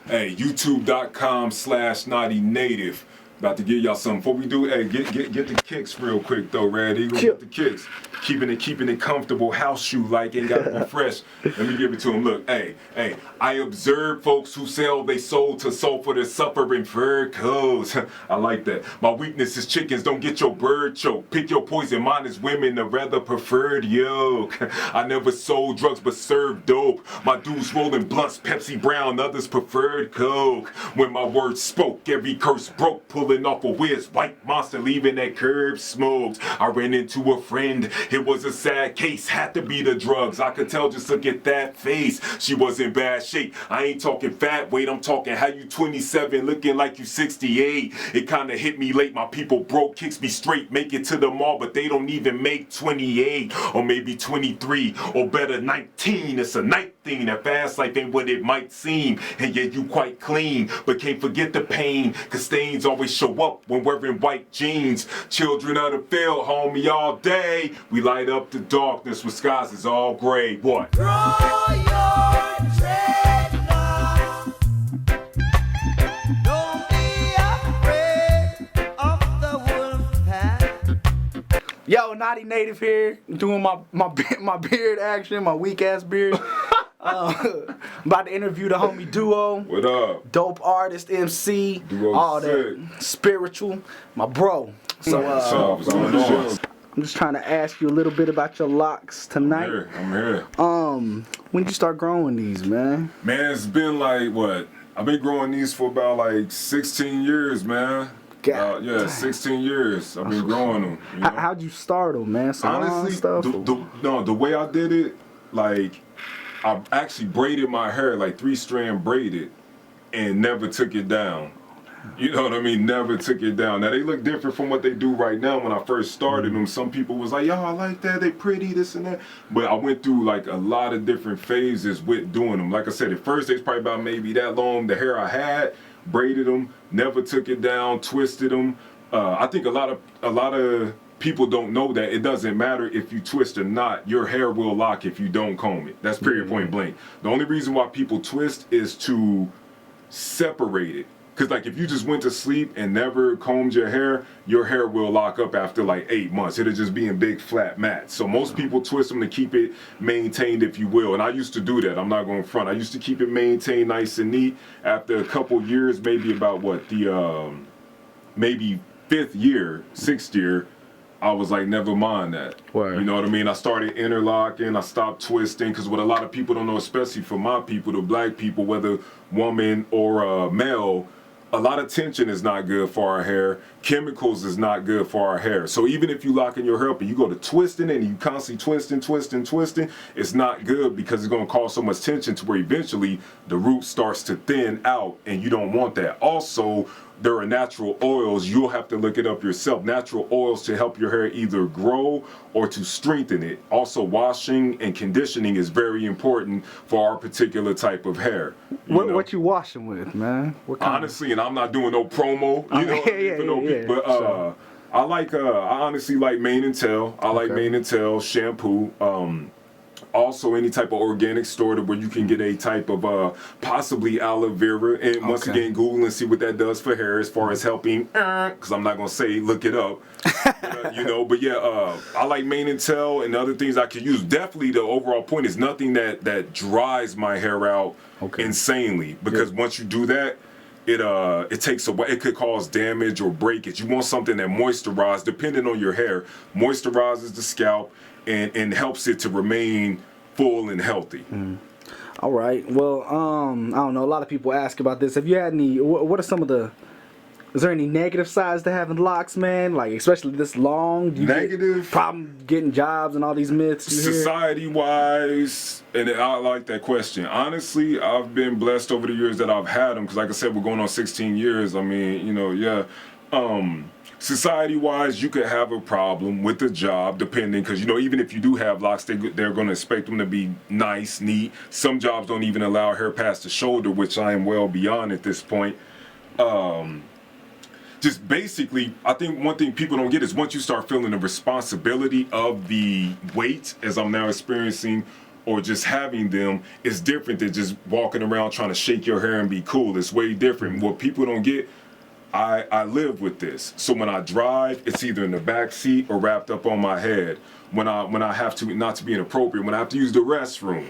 Hey, youtube.com/Knotty Knative. About to give y'all something. Before we do, hey, get the kicks real quick though, Red Eagle. Get the kicks. Keeping it comfortable, house shoe like, ain't gotta be fresh. Let me give it to him. Look, hey, I observe folks who sell they soul to soul for their suffering fur coats. I like that. My weakness is chickens, don't get your bird choked. Pick your poison, mine is women, the rather preferred yoke. I never sold drugs but served dope. My dudes rolling blunts, Pepsi Brown, others preferred Coke. When my words spoke, every curse broke, pulling off a whiz, white monster leaving that curb smoked. I ran into a friend. It was a sad case, had to be the drugs. I could tell just look at that face. She was in bad shape. I ain't talking fat weight, I'm talking how you 27 looking like you 68. It kinda hit me late, my people broke, kicks me straight. Make it to the mall, but they don't even make 28. Or maybe 23, or better 19. It's a night thing, that fast life ain't what it might seem. And yet you quite clean, but can't forget the pain. Cause stains always show up when wearing white jeans. Children of the field, homie, all day. We light up the darkness when skies is all gray. What? Draw your dreadlocks. Don't be afraid of the wolf pack. Yo, Knotty Knative here, doing my beard action, my weak ass beard. I'm about to interview the homie Duo. What up? Dope artist, MC, Duo all sick. that. Spiritual, my bro. So, what's going on? I'm just trying to ask you a little bit about your locks tonight. I'm here. When did you start growing these, man? Man, it's been like, what? I've been growing these for about like 16 years, man. God, 16 years. I've been growing them. You know? How'd you start them, man? Salon Honestly, stuff? the way I did it, like, I actually braided my hair, like 3-strand braided, and never took it down. You know what I mean? Never took it down. Now, they look different from what they do right now. When I first started them, some people was like, yo, I like that, they pretty, this and that. But I went through like a lot of different phases with doing them. Like I said, at first, they was probably about maybe that long. The hair I had, braided them, never took it down, twisted them. I think a lot of people don't know that it doesn't matter if you twist or not, your hair will lock if you don't comb it. That's period, point blank. The only reason why people twist is to separate it. Cause like if you just went to sleep and never combed your hair will lock up after like 8 months. It'll just be in big flat mats. So most people twist them to keep it maintained, if you will. And I used to do that. I'm not going front. I used to keep it maintained nice and neat. After a couple years, maybe about what maybe 6th year, I was like, never mind that. Word. You know what I mean? I started interlocking, I stopped twisting, because what a lot of people don't know, especially for my people, the black people, whether woman or male, a lot of tension is not good for our hair. Chemicals is not good for our hair. So even if you locking your hair up and you go to twisting and you constantly twisting, it's not good because it's going to cause so much tension to where eventually the root starts to thin out, and you don't want that. Also, there are natural oils, you'll have to look it up yourself, natural oils to help your hair either grow or to strengthen it. Also, washing and conditioning is very important for our particular type of hair. What you washing with, man? Honestly, and I'm not doing no promo, but I honestly like mane and tail. I like mane and tail shampoo. Also, any type of organic store where you can get a type of possibly aloe vera, and once again, Google and see what that does for hair as far as helping. Because I'm not gonna say look it up, but I like mane and tail and other things I could use. Definitely, the overall point is nothing that dries my hair out insanely, because once you do that, it takes away, it could cause damage or breakage. You want something that moisturizes, depending on your hair, moisturizes the scalp and helps it to remain full and healthy. All right. Well, I don't know. A lot of people ask about this. Have you had any? What are some of the? Is there any negative sides to having locks, man? Like, especially this long? Do you Negative? Problem getting jobs and all these myths you hear? Society-wise, and I like that question. Honestly, I've been blessed over the years that I've had them, because like I said, we're going on 16 years. I mean, society-wise, you could have a problem with the job, depending, because even if you do have locks, they're going to expect them to be nice, neat. Some jobs don't even allow hair past the shoulder, which I am well beyond at this point. Just basically, I think one thing people don't get is once you start feeling the responsibility of the weight, as I'm now experiencing, or just having them is different than just walking around trying to shake your hair and be cool. It's way different. What people don't get, I live with this. So when I drive, it's either in the back seat or wrapped up on my head. When I have to, not to be inappropriate, when I have to use the restroom,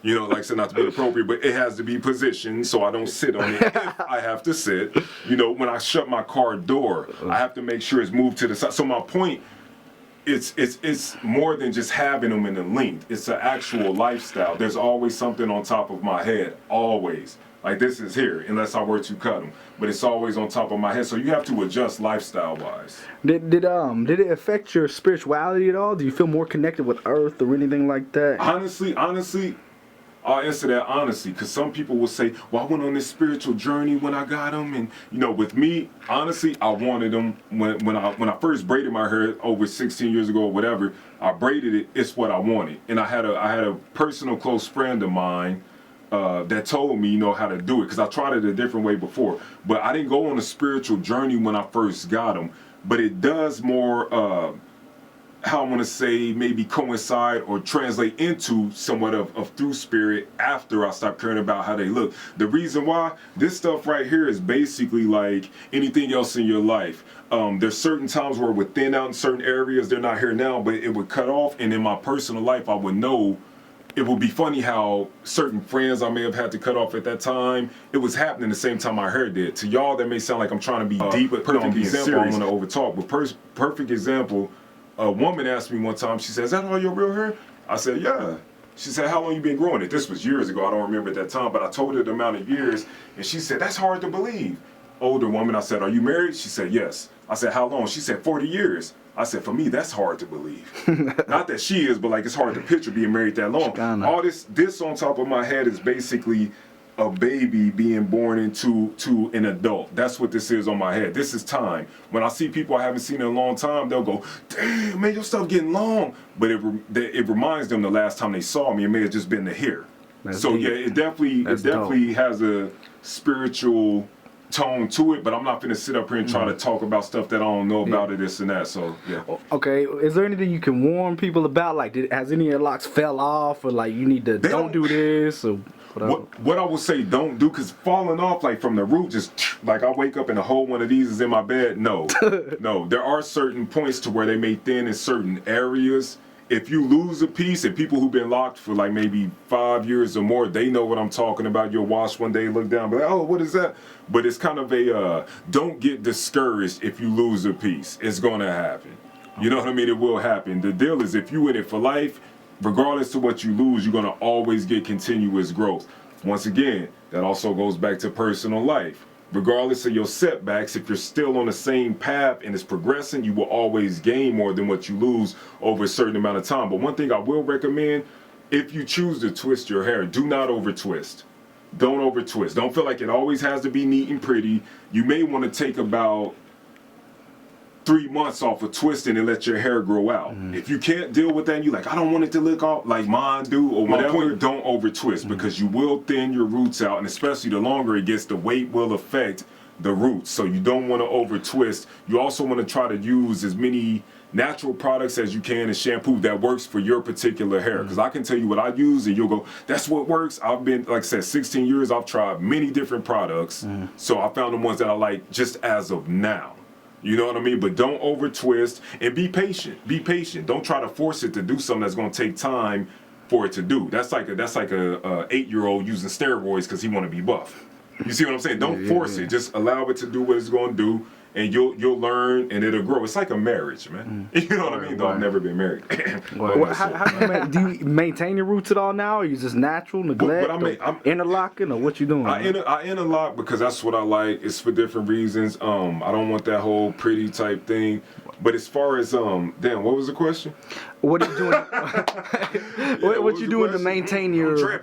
you know, like I said, not to be inappropriate, but it has to be positioned so I don't sit on it if I have to sit. You know, when I shut my car door, I have to make sure it's moved to the side. So my point, it's more than just having them in the length. It's an actual lifestyle. There's always something on top of my head, always. Like this is here, unless I were to cut them. But it's always on top of my head, so you have to adjust lifestyle-wise. Did it affect your spirituality at all? Do you feel more connected with Earth or anything like that? Honestly, I'll answer that honestly, because some people will say, well, I went on this spiritual journey when I got them, and you know, with me, honestly, I wanted them when I first braided my hair over 16 years ago or whatever. I braided it. It's what I wanted, and I had a personal close friend of mine that told me, you know, how to do it, because I tried it a different way before. But I didn't go on a spiritual journey when I first got them. But it does more, how I want to say, maybe coincide or translate into somewhat of through spirit after I stopped caring about how they look. The reason why, this stuff right here is basically like anything else in your life. There's certain times where it would thin out in certain areas. They're not here now, but it would cut off. And in my personal life, I would know. It would be funny how certain friends I may have had to cut off at that time, it was happening the same time my hair did. To y'all, that may sound like I'm trying to be deep, but perfect example, I don't want to overtalk, but perfect example, a woman asked me one time, she said, is that all your real hair? I said, yeah. She said, how long you been growing it? This was years ago, I don't remember at that time, but I told her the amount of years, and she said, that's hard to believe. Older woman, I said, are you married? She said, yes. I said, how long? She said, 40 years. I said, for me, that's hard to believe. Not that she is, but like it's hard to picture being married that long. All this on top of my head is basically a baby being born into an adult. That's what this is on my head. This is time. When I see people I haven't seen in a long time, they'll go, damn, man, your stuff getting long. But it reminds them the last time they saw me, it may have just been the hair. So deep. Yeah, it definitely has a spiritual tone to it, but I'm not gonna sit up here and try to talk about stuff that I don't know about or this and that. So yeah. Okay, is there anything you can warn people about? Like, has any of your locks fell off, or like you need to don't do this or whatever? What I would say don't do, because falling off like from the root, just like I wake up and a whole one of these is in my bed. No, no. There are certain points to where they may thin in certain areas. If you lose a piece, and people who've been locked for like maybe 5 years or more, they know what I'm talking about. You'll wash one day, look down, be like, oh, what is that? But it's kind of a, don't get discouraged if you lose a piece. It's gonna happen. You know what I mean? It will happen. The deal is if you in it for life, regardless of what you lose, you're gonna always get continuous growth. Once again, that also goes back to personal life. Regardless of your setbacks, if you're still on the same path and it's progressing, you will always gain more than what you lose over a certain amount of time. But one thing I will recommend, if you choose to twist your hair, do not over twist. Don't over twist. Don't feel like it always has to be neat and pretty. You may want to take about 3 months off of twisting and let your hair grow out. If you can't deal with that and you're like, I don't want it to look all like mine do or whatever, don't over twist because you will thin your roots out, and especially the longer it gets, the weight will affect the roots. So you don't want to over twist. You also want to try to use as many natural products as you can and shampoo that works for your particular hair. Because I can tell you what I use and you'll go, that's what works. I've been, like I said, 16 years. I've tried many different products. So I found the ones that I like just as of now. You know what I mean? But don't over twist and be patient. Be patient. Don't try to force it to do something that's going to take time for it to do. That's like a 8-year-old using steroids because he want to be buff. You see what I'm saying? Don't force it. Just allow it to do what it's going to do, and you'll learn and it'll grow. It's like a marriage, man. You know what I mean? Though I've never been married. How do you maintain your roots at all now? Or you just natural, neglect, I'm interlocking, or what you doing? I interlock because that's what I like. It's for different reasons. I don't want that whole pretty type thing. But as far as damn, what was the question? What are you doing? What you doing to maintain your?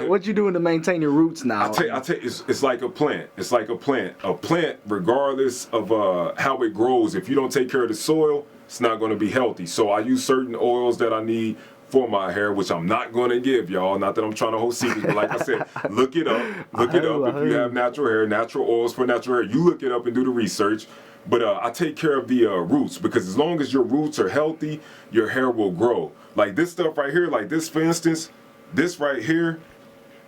What you doing to maintain your roots now? I tell you, it's like a plant. It's like a plant. A plant, regardless of how it grows, if you don't take care of the soil, it's not going to be healthy. So I use certain oils that I need for my hair, which I'm not going to give y'all. Not that I'm trying to hold secrets, but like I said, look it up. Look it up. If you have natural hair, natural oils for natural hair, you look it up and do the research. But I take care of the roots, because as long as your roots are healthy, your hair will grow. Like this stuff right here, like this, for instance, this right here,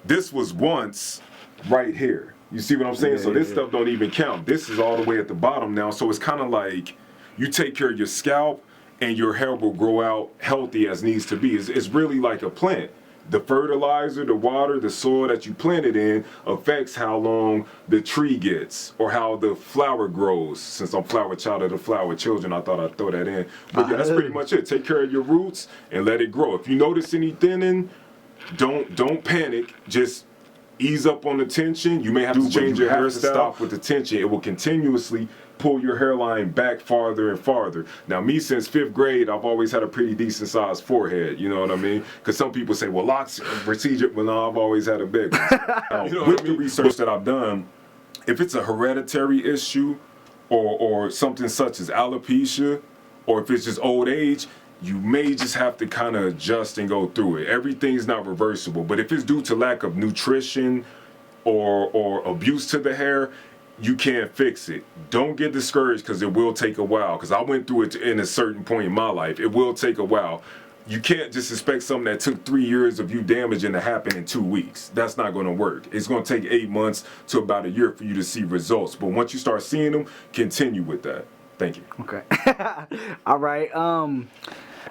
this was once right here. You see what I'm saying? So this stuff don't even count. This is all the way at the bottom now. So it's kind of like you take care of your scalp and your hair will grow out healthy as needs to be. It's really like a plant. The fertilizer, the water, the soil that you plant it in affects how long the tree gets or how the flower grows. Since I'm flower child of the flower children, I thought I'd throw that in. But yeah, that's pretty much it. Take care of your roots and let it grow. If you notice any thinning, don't panic. Just ease up on the tension. You may have to change your hairstyle. Stop with the tension. It will continuously pull your hairline back farther and farther. Now, me since 5th grade, I've always had a pretty decent sized forehead. You know what I mean? Because some people say, well, locks procedure. Well, no, I've always had a big one. You know with the research that I've done, if it's a hereditary issue or something such as alopecia, or if it's just old age, you may just have to kind of adjust and go through it. Everything's not reversible, but if it's due to lack of nutrition or abuse to the hair, you can't fix it. Don't get discouraged because it will take a while, because I went through it in a certain point in my life. It will take a while. You can't just expect something that took 3 years of you damaging to happen in 2 weeks. That's not going to work. It's going to take 8 months to about a year for you to see results. But once you start seeing them, continue with that. Thank you. Okay. All right.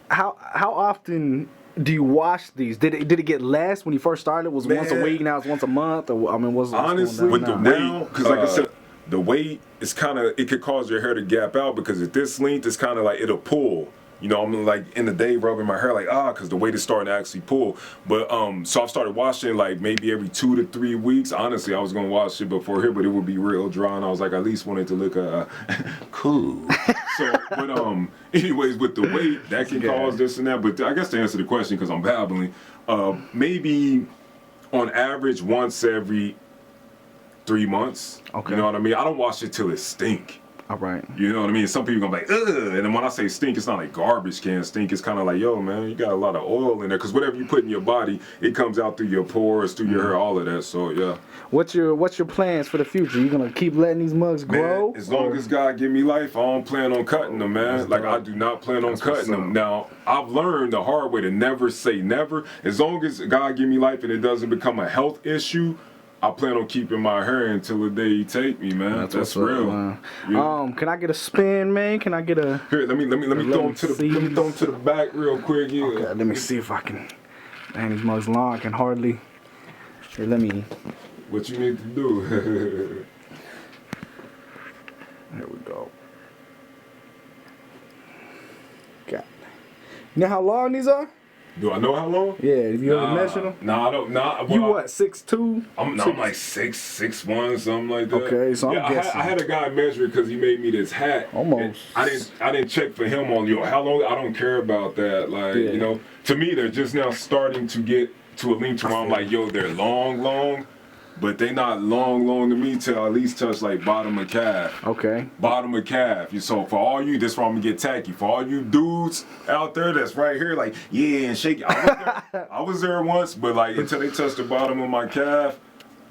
How often do you wash these? Did it get less when you first started? Was it once a week? Now it's once a month? Or I mean, what's honestly going with down the now? weight? Because like I said, the weight is kind of, it could cause your hair to gap out, because at this length, it's kind of like it'll pull. You know, I'm like in the day rubbing my hair like, because the weight is starting to actually pull. But so I've started washing like maybe every 2 to 3 weeks. Honestly, I was gonna wash it before here, but it would be real dry, and I was like, I at least wanted to look cool. So, but anyways, with the weight, that can cause this and that. But I guess to answer the question, because I'm babbling, maybe on average once every 3 months. Okay. You know what I mean? I don't wash it till it stink. All right. You know what I mean? Some people gonna be like, ugh. And then when I say stink, it's not like garbage can stink. It's kind of like, yo, man, you got a lot of oil in there. Because whatever you put in your body, it comes out through your pores, through your hair, all of that. So, yeah. What's your plans for the future? You gonna keep letting these mugs grow? Man, as long as God give me life, I don't plan on cutting them, man. Like, I do not plan on cutting them. Now, I've learned the hard way to never say never. As long as God give me life and it doesn't become a health issue, I plan on keeping my hair until the day he take me, man. That's real. Yeah. Can I get a spin, man? Can I get a? Here, let me throw him to the back real quick. Yeah. Okay, let me see if I can. Man, these mugs long. I can hardly. Here, let me. What you need to do? There we go. Got. You know how long these are? Do I know how long? Yeah, have you ever measured them? Nah, I don't. Nah, you what, 6'2"? I'm like 6'1", something like that. Okay, so I'm guessing. I had a guy measure because he made me this hat. Almost. I didn't check for him on how long. I don't care about that. Like you know, to me they're just now starting to get to a length where I'm like, yo, they're long. But they not long to me till I at least touch like bottom of calf. Okay. Bottom of calf. So for all you, this is where I'm gonna get tacky. For all you dudes out there that's right here, like, yeah, and shake it. I was there once, but like until they touch the bottom of my calf,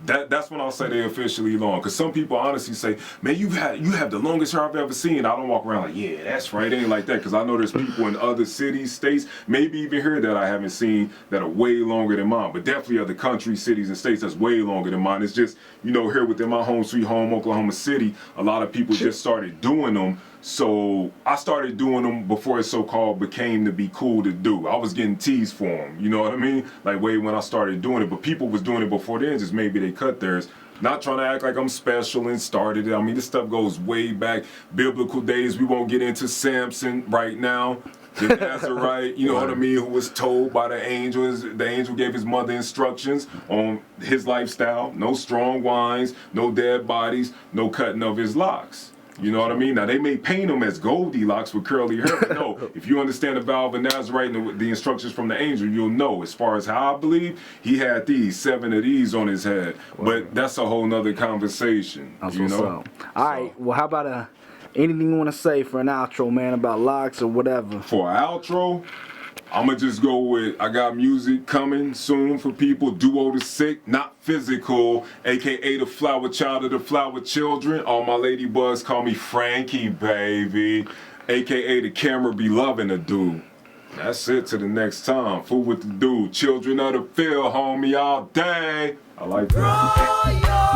that's when I'll say they officially long. Cause some people honestly say, man, you have the longest hair I've ever seen. I don't walk around like, yeah, that's right. It ain't like that. Cause I know there's people in other cities, states, maybe even here that I haven't seen that are way longer than mine. But definitely other countries, cities, and states that's way longer than mine. It's just, you know, here within my home sweet home, Oklahoma City, a lot of people just started doing them. So I started doing them before it so-called became to be cool to do. I was getting teased for them, you know what I mean? Like way when I started doing it, but people was doing it before then, just maybe they cut theirs. Not trying to act like I'm special and started it. I mean, this stuff goes way back, biblical days. We won't get into Samson right now. The Nazarite, you know what I mean, who was told by the angels, the angel gave his mother instructions on his lifestyle. No strong wines, no dead bodies, no cutting of his locks. You know what I mean? Now, they may paint him as Goldilocks with curly hair, but no, if you understand the vow of a Nazarite and the instructions from the angel, you'll know. As far as how I believe, he had 7 of these on his head. But that's a whole nother conversation, you know? All right, well, how about anything you want to say for an outro, man, about locks or whatever? For an outro, I'm going to just go with, I got music coming soon for people. Duo the Sick, not physical, a.k.a. the flower child of the flower children. All my ladybugs call me Frankie, baby. A.k.a. the camera be loving a dude. That's it. To the next time. Fool with the dude. Children of the field, homie, all day. I like that.